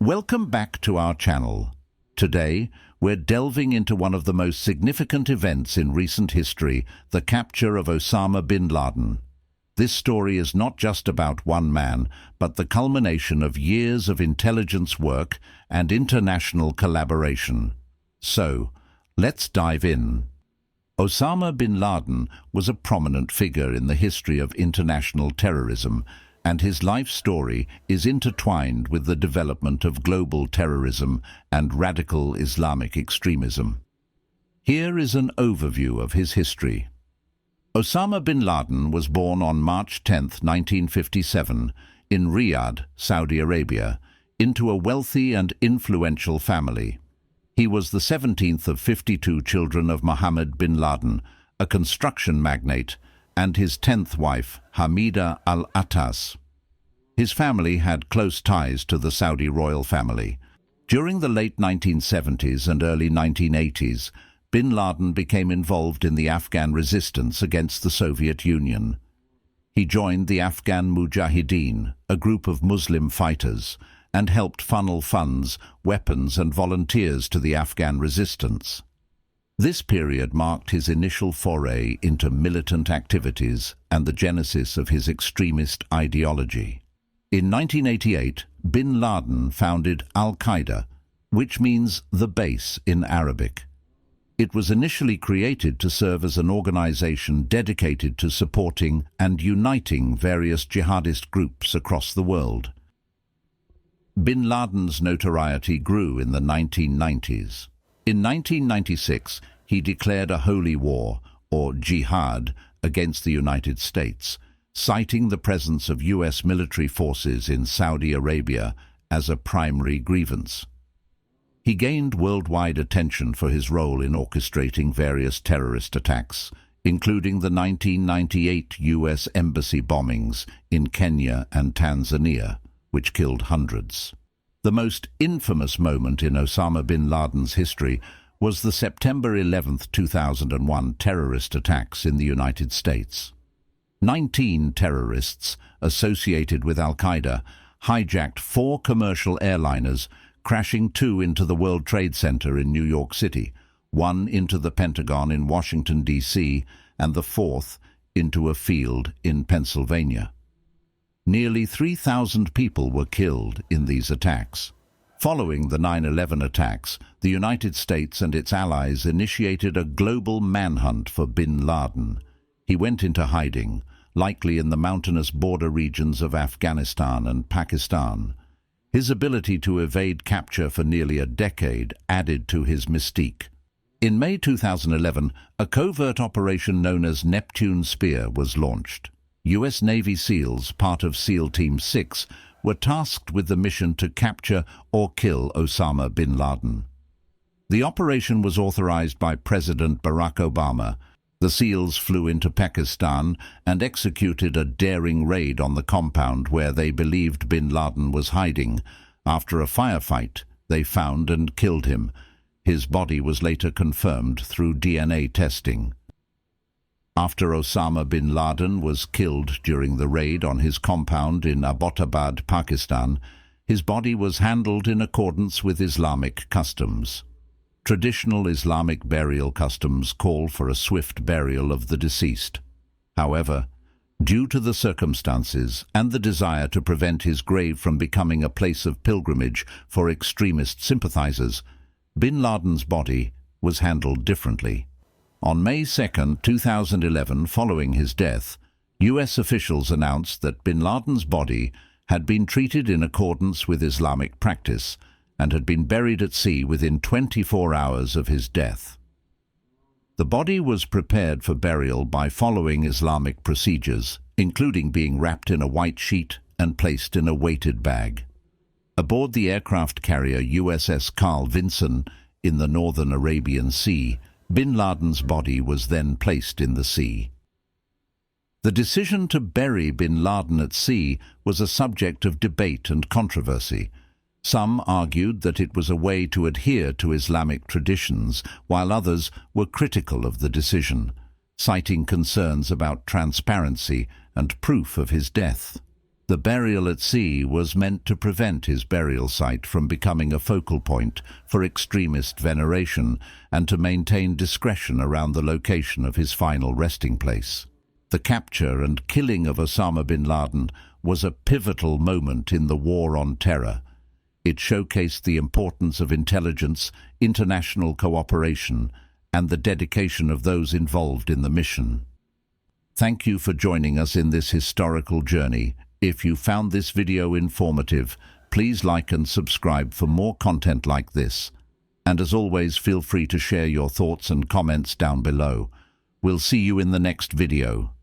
Welcome back to our channel. Today, we're delving into one of the most significant events in recent history, the capture of Osama bin Laden. This story is not just about one man, but the culmination of years of intelligence work and international collaboration. So, let's dive in. Osama bin Laden was a prominent figure in the history of international terrorism, and his life story is intertwined with the development of global terrorism and radical Islamic extremism. Here is an overview of his history. Osama bin Laden was born on March 10, 1957, in Riyadh, Saudi Arabia, into a wealthy and influential family. He was the 17th of 52 children of Mohammed bin Laden, a construction magnate, and his 10th wife, Hamida al-Attas. His family had close ties to the Saudi royal family. During the late 1970s and early 1980s, bin Laden became involved in the Afghan resistance against the Soviet Union. He joined the Afghan Mujahideen, a group of Muslim fighters, and helped funnel funds, weapons and volunteers to the Afghan resistance. This period marked his initial foray into militant activities and the genesis of his extremist ideology. In 1988, bin Laden founded Al-Qaeda, which means the base in Arabic. It was initially created to serve as an organization dedicated to supporting and uniting various jihadist groups across the world. Bin Laden's notoriety grew in the 1990s. In 1996, he declared a holy war, or jihad, against the United States, citing the presence of U.S. military forces in Saudi Arabia as a primary grievance. He gained worldwide attention for his role in orchestrating various terrorist attacks, including the 1998 U.S. embassy bombings in Kenya and Tanzania, which killed hundreds. The most infamous moment in Osama bin Laden's history was the September 11, 2001 terrorist attacks in the United States. 19 terrorists associated with Al-Qaeda hijacked 4 commercial airliners, crashing 2 into the World Trade Center in New York City, 1 into the Pentagon in Washington, D.C., and the 4th into a field in Pennsylvania. Nearly 3,000 people were killed in these attacks. Following the 9/11 attacks, the United States and its allies initiated a global manhunt for bin Laden. He went into hiding, likely in the mountainous border regions of Afghanistan and Pakistan. His ability to evade capture for nearly a decade added to his mystique. In May 2011, a covert operation known as Neptune Spear was launched. U.S. Navy SEALs, part of SEAL Team 6, were tasked with the mission to capture or kill Osama bin Laden. The operation was authorized by President Barack Obama. The SEALs flew into Pakistan and executed a daring raid on the compound where they believed bin Laden was hiding. After a firefight, they found and killed him. His body was later confirmed through DNA testing. After Osama bin Laden was killed during the raid on his compound in Abbottabad, Pakistan, his body was handled in accordance with Islamic customs. Traditional Islamic burial customs call for a swift burial of the deceased. However, due to the circumstances and the desire to prevent his grave from becoming a place of pilgrimage for extremist sympathizers, bin Laden's body was handled differently. On May 2, 2011, following his death, U.S. officials announced that bin Laden's body had been treated in accordance with Islamic practice and had been buried at sea within 24 hours of his death. The body was prepared for burial by following Islamic procedures, including being wrapped in a white sheet and placed in a weighted bag. Aboard the aircraft carrier USS Carl Vinson in the northern Arabian Sea, bin Laden's body was then placed in the sea. The decision to bury bin Laden at sea was a subject of debate and controversy. Some argued that it was a way to adhere to Islamic traditions, while others were critical of the decision, citing concerns about transparency and proof of his death. The burial at sea was meant to prevent his burial site from becoming a focal point for extremist veneration and to maintain discretion around the location of his final resting place. The capture and killing of Osama bin Laden was a pivotal moment in the war on terror. It showcased the importance of intelligence, international cooperation, and the dedication of those involved in the mission. Thank you for joining us in this historical journey. If you found this video informative, please like and subscribe for more content like this. And as always, feel free to share your thoughts and comments down below. We'll see you in the next video.